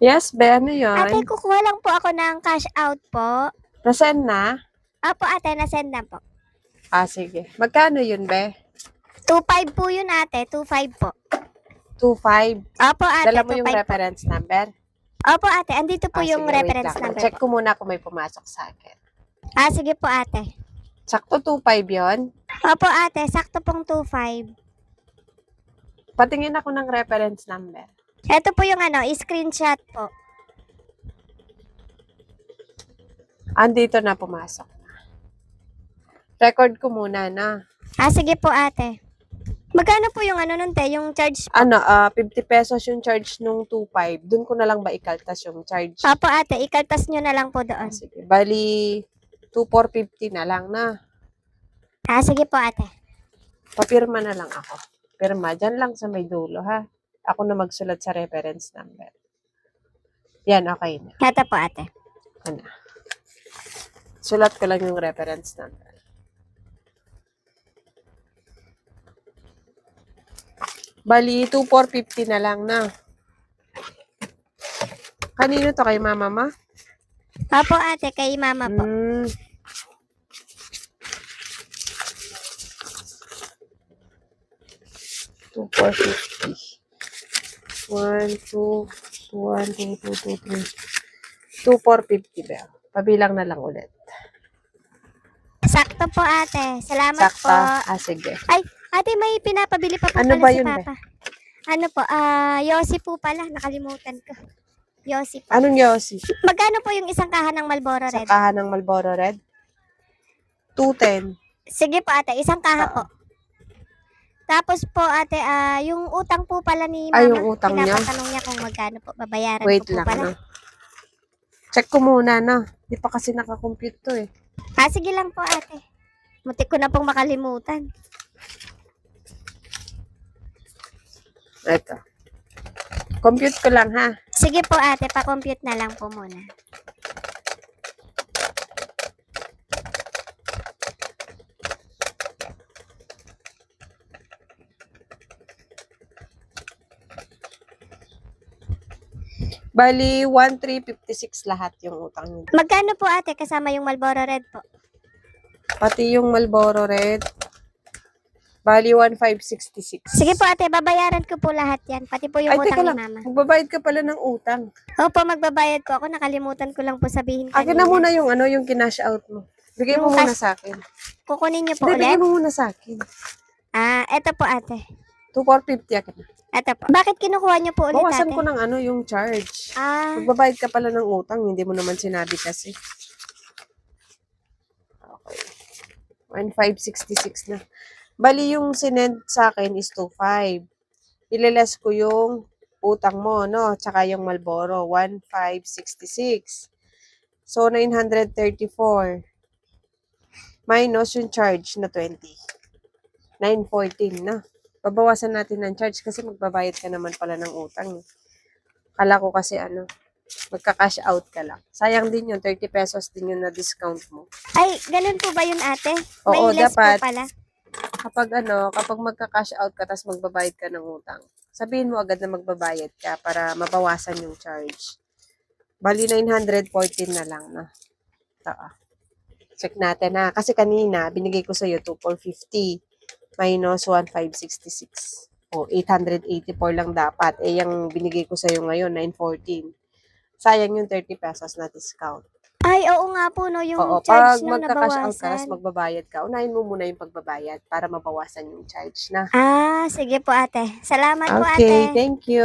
Yes, be, ano Ate, yun? kukuha lang po ako ng cash out po. Nasend na? Opo ate, nasend na po. Ah, sige. Magkano yun, be? 2.5 po yun ate, 2.5 po. 2.5. Opo ate, Dala mo yung 2.5 po. reference number? Opo ate, andito po Ah, yung sige, wait reference lang. number Check po. ko muna kung may pumasok sa akin. Ah, sige po ate. Sakto 2.5 yun? Opo ate, sakto pong 2.5. Patingin ako ng reference number. Ito po yung screenshot po. Andito na pumasok. Record ko muna na. Ah, sige po ate. Magkano po yung nun te, yung charge po? 50 pesos yung charge nung 2.5. Doon ko na lang ba ikaltas yung charge? Opo ate, ikaltas nyo na lang po doon. Ah, sige. Bali, 2,450 na lang na. Ah, sige po ate. Papirma na lang ako. Pirma, dyan lang sa may dulo, ha? Ako na magsulat sa reference number. Yan, okay na. Ito po ate. Ano? Sulat ko lang yung reference number. Bali, 2,450 na lang na. Kanino to? Kay mama ma? Opo ate, kay mama po. 2,450. 1, 2, 1, 2, 2, 2, 3. 2,450 ba? Pabilang na lang ulit. Sakto po ate. Salamat Sakto? po. Ah, sige. Ay, ate may pinapabili pa po Ano pala ba si yun, Papa. Ano po, Yossi po pala. Nakalimutan ko. Yossi po. Anong Yossi? Magkano po yung isang kaha ng Marlboro Red? Sakahan ng Marlboro Red? 210. Sige po ate, isang kaha Oo. po. Tapos po ate, yung utang po pala ni Ay, mama. yung utang niya? Pinapatanong niya kung magkano po. Babayaran Wait ko po lang, pala. no? Check ko muna, no? Di pa kasi nakakompute to, eh. Sige lang po ate. Mutik ko na pong makalimutan. Ito. Compute ko lang, ha? Sige po ate, pa-compute na lang po muna. Bali, 1,356 lahat yung utang niya. Magkano po ate kasama yung Marlboro Red po? Pati yung Marlboro Red. Bali, 1,566. Sige po ate, babayaran ko po lahat yan. Pati po yung Ay, utang teka ni lang. mama. Magbabayad ka pala ng utang. Opo, magbabayad po ako. Nakalimutan ko lang po sabihin Akin kanina. na muna yung kinash out mo. Bigay mo Yung muna cash- sa akin. Kukunin niyo po Hindi, bigay ulit? mo muna sa akin. Eto po ate. 2,450 akin na. Eto po. Bakit kinukuha niyo po ulit Bawasan ate? ko ng yung charge. Ah, Magbabayad ka pala ng utang. Hindi mo naman sinabi kasi. Okay. 1,566 na. Bali, yung sinend sa akin is 2,500. Ililes ko yung utang mo, no? Tsaka yung Marlboro, 1,566. So, 934. Minus yung charge na 20. 914 na. Babawasan natin ng charge kasi magbabayad ka naman pala ng utang. Kala ko kasi magka-cash out ka lang. Sayang din yun, 30 pesos din yun na discount mo. ay, ganun po ba yun ate? Oo, May less dapat. po pala. Kapag magka-cash out ka tapos magbabayad ka ng utang, sabihin mo agad na magbabayad ka para mabawasan yung charge. Bali 914 na lang na. Ito. Check natin na. Kasi kanina, binigay ko sa'yo 2,450 minus 1,566. O, 884 lang dapat. Yung binigay ko sa'yo ngayon, 914. Sayang yung 30 pesos na discount. Ay, oo nga po, no, yung Oo, charge pag no, magka-cash out ka, nabawasan. magbabayad ka, unahin mo muna yung pagbabayad para mabawasan yung charge na. Sige po ate. Salamat po Okay, ate. thank you.